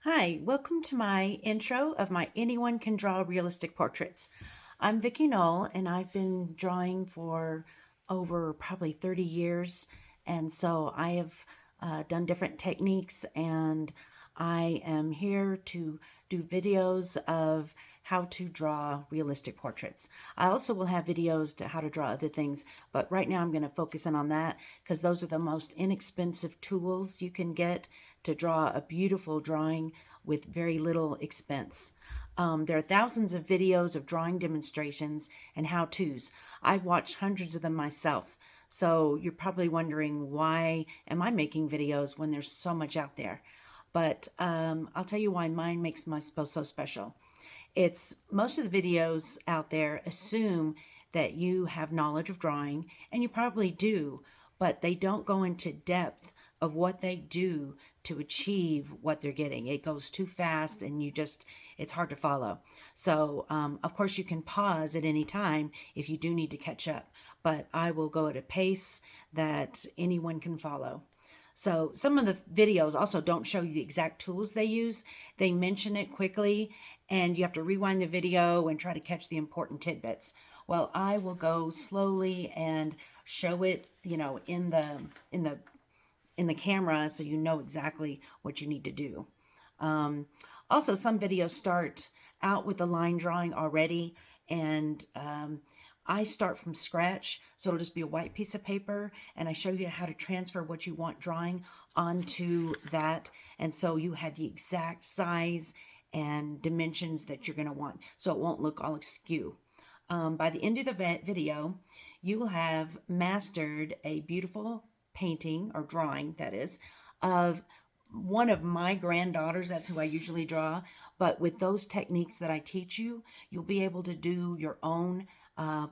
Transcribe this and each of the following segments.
Hi, welcome to my intro of my Anyone Can Draw Realistic Portraits. I'm Vicki Knoll, and I've been drawing for over probably 30 years. And so I have done different techniques, and I am here to do videos of how to draw realistic portraits. I also will have videos to how to draw other things, but right now I'm going to focus in on that because those are the most inexpensive tools you can get to draw a beautiful drawing with very little expense. There are thousands of videos of drawing demonstrations and how-tos. I've watched hundreds of them myself. So you're probably wondering, why am I making videos when there's so much out there? But I'll tell you why mine makes my post so special. It's most of the videos out there assume that you have knowledge of drawing, and you probably do, but they don't go into depth of what they do to achieve what they're getting. It goes too fast, and it's hard to follow. So, of course, you can pause at any time if you do need to catch up, but I will go at a pace that anyone can follow. So some of the videos also don't show you the exact tools they use. They mention it quickly, and you have to rewind the video and try to catch the important tidbits. Well, I will go slowly and show it, in the in the camera, so you know exactly what you need to do. Um, Also, some videos start out with the line drawing already, and I start from scratch, so it'll just be a white piece of paper, and I show you how to transfer what you want drawing onto that, and so you have the exact size and dimensions that you're going to want, so it won't look all askew. By the end of the video, you will have mastered a beautiful painting or drawing, that is, of one of my granddaughters. That's who I usually draw. But with those techniques that I teach you, you'll be able to do your own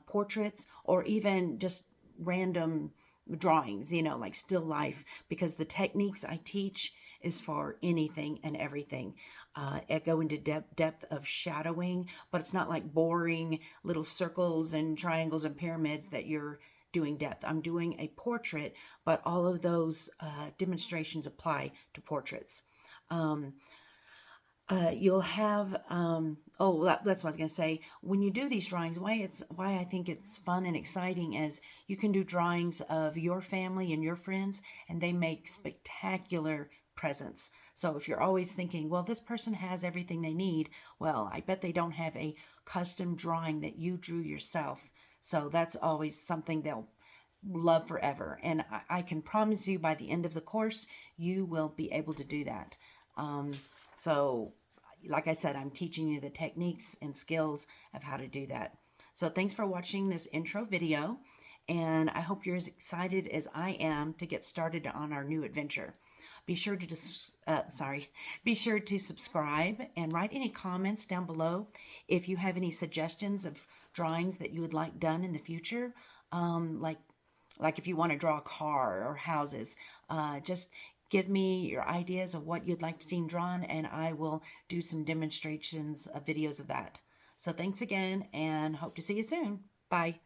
portraits or even just random drawings, like still life, because the techniques I teach is for anything and everything. I go into depth of shadowing, but it's not like boring little circles and triangles and pyramids that you're doing depth. I'm doing a portrait, but all of those demonstrations apply to portraits. Um, you'll have that's what I was going to say. When you do these drawings, why I think it's fun and exciting is you can do drawings of your family and your friends, and they make spectacular presents. So if you're always thinking, well, this person has everything they need, well, I bet they don't have a custom drawing that you drew yourself. So that's always something they'll love forever. And I can promise you, by the end of the course, you will be able to do that. Um, so, like I said, I'm teaching you the techniques and skills of how to do that. So thanks for watching this intro video, and I hope you're as excited as I am to get started on our new adventure. Be sure to be sure to subscribe and write any comments down below if you have any suggestions of drawings that you would like done in the future. Like if you want to draw a car or houses, just give me your ideas of what you'd like to see drawn, and I will do some demonstrations of videos of that. So thanks again, and hope to see you soon. Bye.